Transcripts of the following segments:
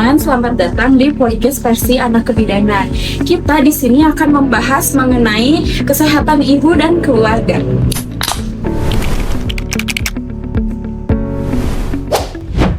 teman-teman, selamat datang di podcast versi anak kebidanan. Kita di sini akan membahas mengenai kesehatan ibu dan keluarga.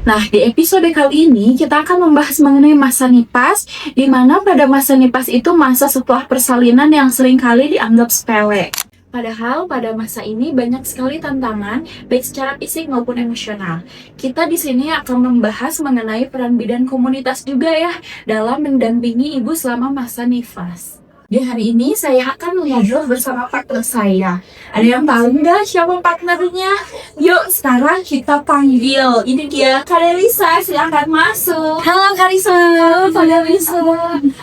Nah, di episode kali ini kita akan membahas mengenai masa nipas, di mana pada masa nipas itu masa setelah persalinan yang seringkali dianggap sepele. Padahal pada masa ini banyak sekali tantangan, baik secara fisik maupun emosional. Kita di sini akan membahas mengenai peran bidan komunitas juga ya, dalam mendampingi ibu selama masa nifas. Di hari ini saya akan ngobrol bersama partner saya. Ada yang tahu nggak siapa partnernya? Yuk sekarang kita panggil. Ini dia Kak Delisa, silahkan masuk. Halo Karisa. Halo Kak Delisa,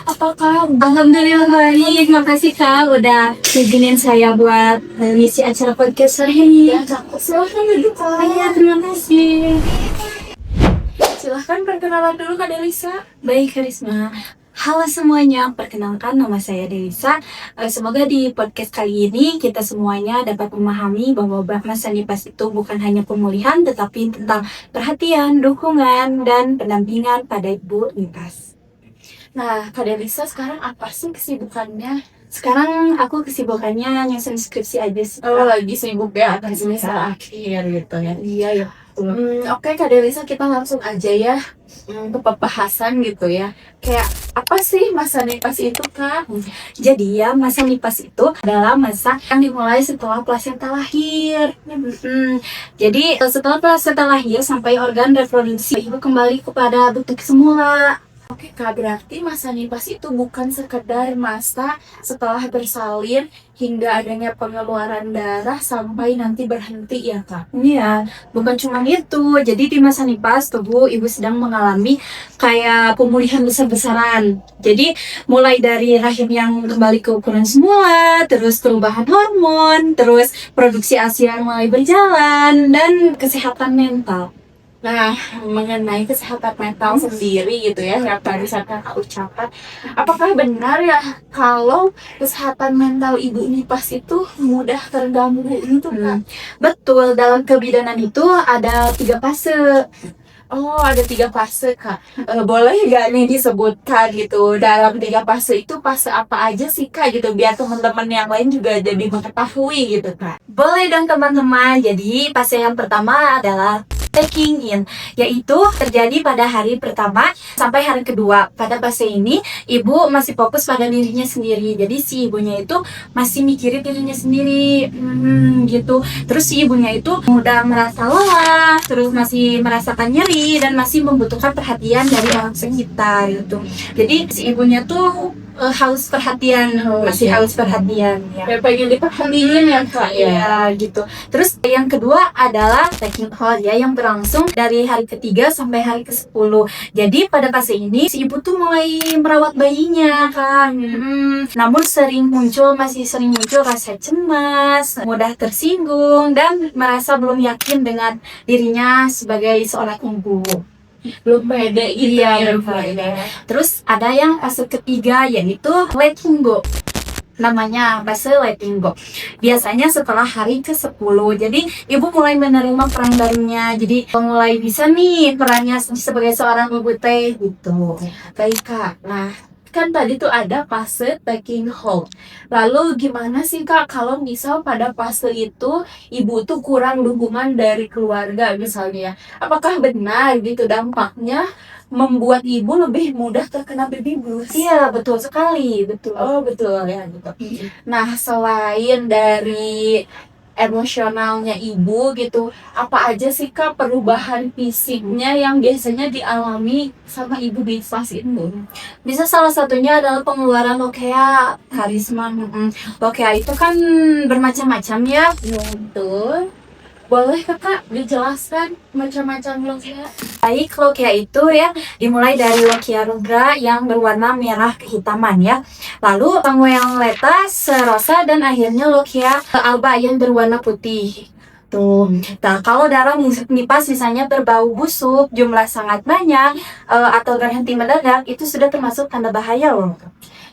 apa kabar? Alhamdulillah baik. Makasih Kak udah izinin saya buat ngisi acara podcast hari ini. Ya, Kak, silahkan duduk Kak. Iya, terima kasih. Silahkan perkenalan dulu Kak Delisa. Baik Karisma. Halo semuanya, perkenalkan nama saya Delisa. Semoga di podcast kali ini kita semuanya dapat memahami bahwa masa nipas itu bukan hanya pemulihan, tetapi tentang perhatian, dukungan, dan pendampingan pada ibu nipas. Nah, Kak Delisa sekarang apa sih kesibukannya? Sekarang aku kesibukannya nyusun skripsi aja sih. Oh, lagi sibuk ya akan semester akhir gitu ya. Iya ya. Oke Kak Delisa, kita langsung aja ya ke pembahasan gitu ya. Kayak apa sih masa nipas itu Kak? Jadi ya masa nipas itu adalah masa yang dimulai setelah plasenta lahir. Jadi setelah plasenta lahir sampai organ reproduksi ibu kembali kepada bentuk semula. Oke Kak, berarti masa nipas itu bukan sekedar masa setelah bersalin hingga adanya pengeluaran darah sampai nanti berhenti ya Kak? Iya, bukan cuma itu. Jadi di masa nipas tubuh ibu sedang mengalami kayak pemulihan besar-besaran. Jadi mulai dari rahim yang kembali ke ukuran semula, terus perubahan hormon, terus produksi ASI yang mulai berjalan, dan kesehatan mental. Nah, mengenai kesehatan mental sendiri gitu ya, yang tadi saya ucapkan, apakah benar ya kalau kesehatan mental ibu nipas itu mudah terganggu gitu Kak? Betul, dalam kebidanan itu ada 3 fase. Oh, ada 3 fase Kak. Boleh nggak nih disebutkan gitu, dalam 3 fase itu fase apa aja sih Kak gitu, biar teman-teman yang lain juga jadi mengetahui gitu Kak. Boleh dong teman-teman. Jadi fase yang pertama adalah taking in, yaitu terjadi pada hari pertama sampai hari kedua. Pada fase ini ibu masih fokus pada dirinya sendiri. Jadi si ibunya itu masih mikirin dirinya sendiri, gitu. Terus si ibunya itu mudah merasa lelah, terus masih merasakan nyeri dan masih membutuhkan perhatian dari orang sekitar gitu. Jadi si ibunya tuh haus perhatian, masih haus perhatian ya. Kayak pengen diperhatiin ya Kak ya. Ya gitu. Terus yang kedua adalah taking hold ya, yang berlangsung dari hari ketiga sampai hari ke-10. Jadi pada fase ini si ibu tuh mulai merawat bayinya kan. Namun masih sering muncul rasa cemas, mudah tersinggung, dan merasa belum yakin dengan dirinya sebagai seorang ibu. Belum pede gitu Iya, ya belum Kak pede. ya. Terus ada yang fase ketiga, yaitu letting go. Namanya fase letting go. Biasanya setelah hari ke-10. Jadi ibu mulai menerima peran barunya. Jadi mulai bisa nih perannya sebagai seorang ibu teh gitu. Baik Kak, nah kan tadi tuh ada fase taking hold. Lalu gimana sih Kak kalau misal pada fase itu ibu tuh kurang dukungan dari keluarga misalnya? Apakah benar gitu dampaknya membuat ibu lebih mudah terkena baby blues? Iya, betul sekali, betul. Oh betul ya gitu. Nah selain dari emosionalnya ibu gitu, apa aja sih Kak perubahan fisiknya yang biasanya dialami sama ibu di fase itu? Bisa salah satunya adalah pengeluaran lokea, Karisma. Lokea itu kan bermacam-macam ya. Betul. Boleh Kakak dijelaskan macam-macam lokia? Baik, lokia itu ya dimulai dari lokia rubra yang berwarna merah kehitaman ya. Lalu yang letas, rosa, dan akhirnya lokia alba yang berwarna putih. Tuh. Nah, kalau darah nipas misalnya berbau busuk, jumlah sangat banyak, atau berhenti mendadak, itu sudah termasuk tanda bahaya loh.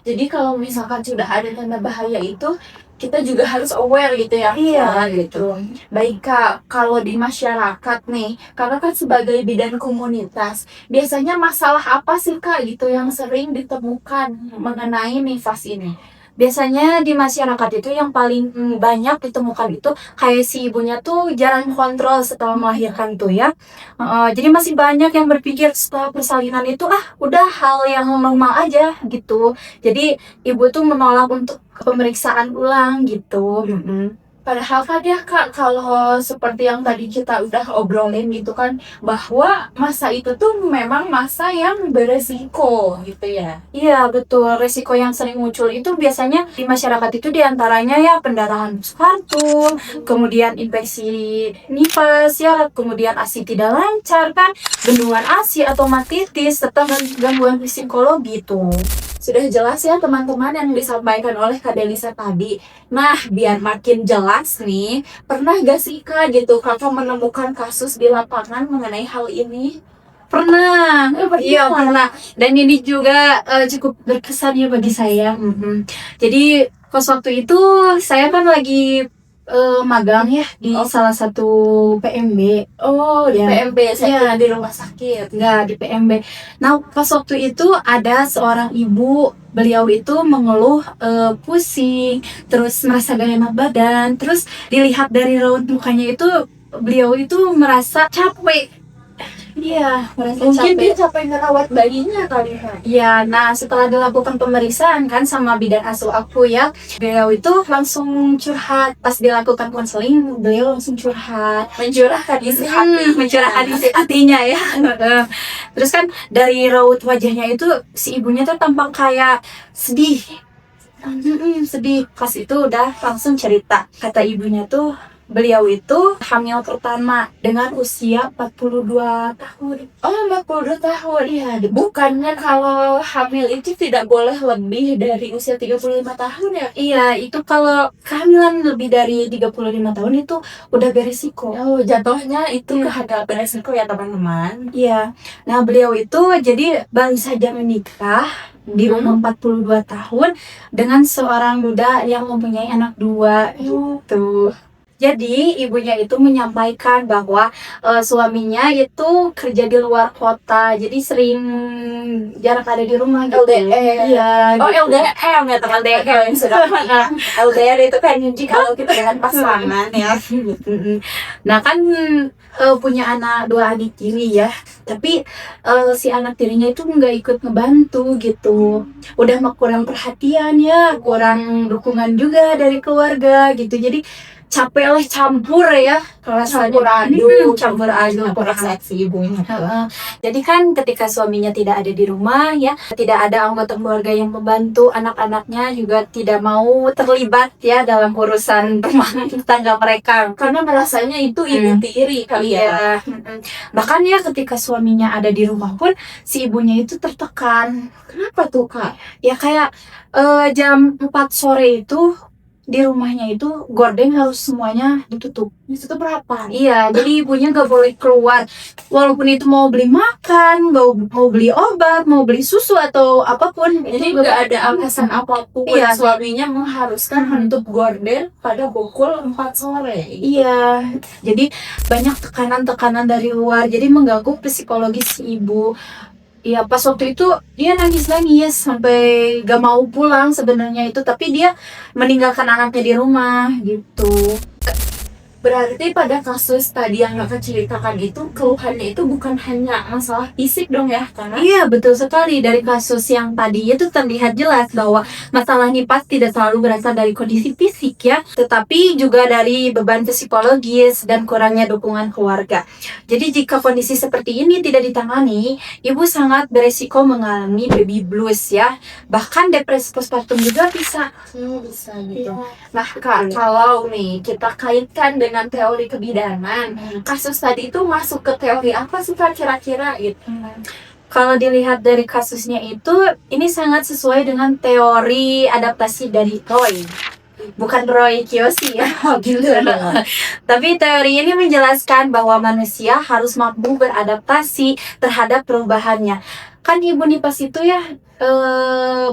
Jadi kalau misalkan sudah ada tanda bahaya itu kita juga harus aware gitu ya. Iya, gitu. Baik Kak, kalau di masyarakat nih, Kakak kan sebagai bidan komunitas, biasanya masalah apa sih Kak gitu yang sering ditemukan mengenai nifas ini? Biasanya di masyarakat itu yang paling banyak ditemukan itu kayak si ibunya tuh jarang kontrol setelah melahirkan tuh ya. Jadi masih banyak yang berpikir setelah persalinan itu udah hal yang normal aja gitu. Jadi ibu tuh menolak untuk pemeriksaan ulang gitu. Padahal kan ya Kak, kalau seperti yang tadi kita udah obrolin gitu kan, bahwa masa itu tuh memang masa yang beresiko gitu ya. Iya betul, resiko yang sering muncul itu biasanya di masyarakat itu diantaranya ya pendarahan postpartum, kemudian infeksi nifas ya, kemudian ASI tidak lancar kan, bendungan ASI atau matitis, serta gangguan psikologi tuh. Sudah jelas ya teman-teman yang disampaikan oleh Kak Delisa tadi. Nah, biar makin jelas nih, pernah gak sih Kak gitu Kakak menemukan kasus di lapangan mengenai hal ini? Pernah, Pernah. iya pernah. Dan ini juga cukup berkesan ya bagi saya. Jadi pas waktu itu saya kan lagi magang ya di salah satu PMB. Oh, di Ya. PMB, saya Iya. kira di rumah sakit. Enggak, di PMB. Nah, pas waktu itu ada seorang ibu, beliau itu mengeluh pusing, terus merasa gak enak badan, terus dilihat dari raut mukanya itu beliau itu merasa capek. Iya, merasa Mungkin capek. dia capek ngerawat bayinya kali ya. Ya, nah setelah dilakukan pemeriksaan kan sama bidan asuh aku ya, beliau itu langsung curhat. Pas dilakukan konseling, beliau langsung curhat. Mencurahkan isi hati. Mencurahkan isi hatinya ya. Terus kan dari raut wajahnya itu si ibunya tuh tampak kayak sedih. Sedih. Pas itu udah langsung cerita. Kata ibunya tuh beliau itu hamil pertama dengan usia 42 tahun. Oh, 42 tahun ya. Bukannya kalau hamil itu tidak boleh lebih dari usia 35 tahun ya? Iya, itu kalau kehamilan lebih dari 35 tahun itu udah beresiko. Oh, jatuhnya itu Iya. kehadiran beresiko ya teman-teman. Iya. Nah, beliau itu jadi baru saja menikah di umur 42 tahun dengan seorang duda yang mempunyai anak 2 gitu. Jadi ibunya itu menyampaikan bahwa suaminya itu kerja di luar kota, jadi sering jarang ada di rumah gitu. LDR. Iya. Oh, gitu. LDR ya teman LDR yang sudah menikah. LDR itu kan nyuci kalau kita dengan pasangan ya. Nah kan punya dua adik tiri ya, tapi si anak tirinya itu nggak ikut ngebantu gitu. Udah mah kurang perhatian ya, kurang dukungan juga dari keluarga gitu. Jadi capek lah campur ya Campur campur aduk perasaan si ibunya. Jadi kan ketika suaminya tidak ada di rumah ya, tidak ada anggota keluarga yang membantu, anak-anaknya juga tidak mau terlibat ya dalam urusan rumah tangga mereka. Karena merasanya itu ibu tiri kali ya. Bahkan ya ketika suaminya ada di rumah pun si ibunya itu tertekan. Kenapa tuh Kak? Ya kayak jam 4 sore itu di rumahnya itu gorden harus semuanya ditutup. Itu berapa? Iya, jadi ibunya gak boleh keluar. Walaupun itu mau beli makan, mau beli obat, mau beli susu atau apapun. Jadi itu nggak ada alasan apapun. Iya. Suaminya mengharuskan menutup gorden pada pukul 4 sore. Iya, jadi banyak tekanan-tekanan dari luar. Jadi mengganggu psikologis si ibu. Iya, pas waktu itu dia nangis-nangis sampai gak mau pulang sebenarnya itu, tapi dia meninggalkan anaknya di rumah gitu. Berarti pada kasus tadi yang Kakak ceritakan itu, keluhannya itu bukan hanya masalah fisik dong ya, karena Iya, betul sekali. Dari kasus yang tadi itu terlihat jelas bahwa masalah nifas tidak selalu berasal dari kondisi fisik ya, tetapi juga dari beban psikologis dan kurangnya dukungan keluarga. Jadi jika kondisi seperti ini tidak ditangani, ibu sangat beresiko mengalami baby blues ya. Bahkan depresi postpartum juga bisa. bisa gitu. Nah Kak, kalau nih kita kaitkan dengan teori kebidanan, kasus tadi itu masuk ke teori apa sih Kak kira-kira gitu? Kalau dilihat dari kasusnya itu, ini sangat sesuai dengan teori adaptasi dari Roy. Bukan Roy Kiyoshi ya. Gitu. Tapi teori ini menjelaskan bahwa manusia harus mampu beradaptasi terhadap perubahannya. Kan Ibu Nipas itu ya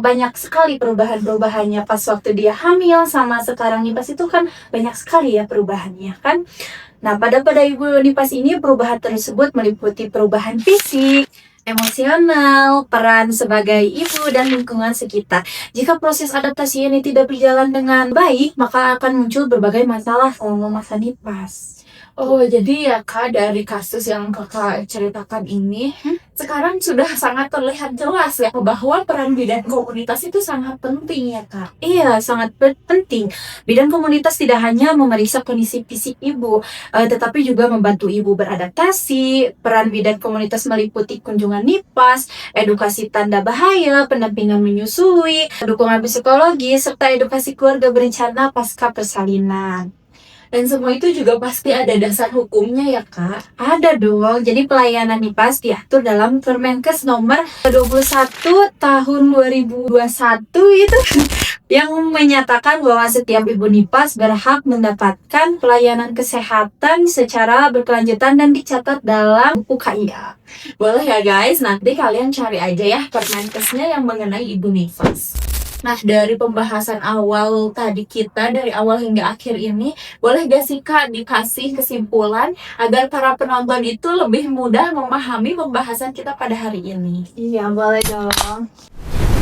banyak sekali perubahan-perubahannya pas waktu dia hamil sama sekarang Nipas itu kan banyak sekali ya perubahannya kan. Nah, pada Ibu Nipas ini perubahan tersebut meliputi perubahan fisik, emosional, peran sebagai ibu dan lingkungan sekitar. Jika proses adaptasi ini tidak berjalan dengan baik, maka akan muncul berbagai masalah selama masa Nipas. Oh, jadi ya Kak, dari kasus yang Kakak ceritakan ini, sekarang sudah sangat terlihat jelas ya bahwa peran bidan komunitas itu sangat penting ya Kak. Iya, sangat penting. Bidan komunitas tidak hanya memeriksa kondisi fisik ibu, tetapi juga membantu ibu beradaptasi. Peran bidan komunitas meliputi kunjungan Nipas, edukasi tanda bahaya, pendampingan menyusui, dukungan psikologi, serta edukasi keluarga berencana pasca persalinan. Dan semua itu juga pasti ada dasar hukumnya ya Kak. Ada dong, jadi pelayanan Nipas diatur dalam Permenkes nomor 21 tahun 2021 itu yang menyatakan bahwa setiap ibu Nipas berhak mendapatkan pelayanan kesehatan secara berkelanjutan dan dicatat dalam buku KIA. Boleh ya guys, nanti kalian cari aja ya Permenkesnya yang mengenai Ibu Nipas. Nah, dari pembahasan awal tadi kita, dari awal hingga akhir ini, boleh gak sih Kak dikasih kesimpulan agar para penonton itu lebih mudah memahami pembahasan kita pada hari ini? Iya, boleh dong.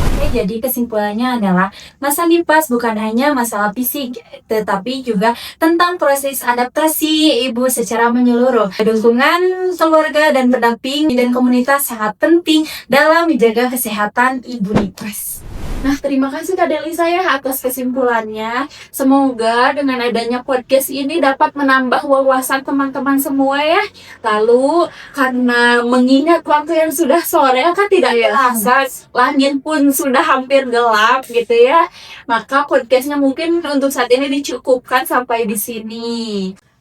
Oke, jadi kesimpulannya adalah masa Nipas bukan hanya masalah fisik, tetapi juga tentang proses adaptasi ibu secara menyeluruh. Dukungan keluarga dan pendamping dan komunitas sangat penting dalam menjaga kesehatan ibu Nipas. Nah, terima kasih Kak Delisa ya atas kesimpulannya. Semoga dengan adanya podcast ini dapat menambah wawasan teman-teman semua ya. Lalu, karena mengingat waktu yang sudah sore kan tidak terasa, langit pun sudah hampir gelap gitu ya. Maka podcastnya mungkin untuk saat ini dicukupkan sampai di sini.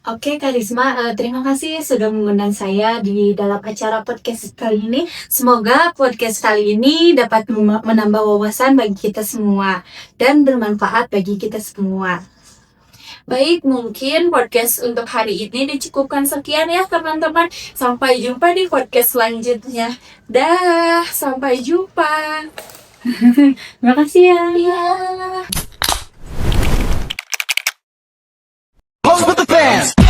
Oke, Kak Risma, terima kasih sudah mengundang saya di dalam acara podcast kali ini. Semoga podcast kali ini dapat menambah wawasan bagi kita semua dan bermanfaat bagi kita semua. Baik, mungkin podcast untuk hari ini dicukupkan sekian ya teman-teman. Sampai jumpa di podcast selanjutnya. Dah, sampai jumpa. Terima kasih ya. Ya. Pose with the fans.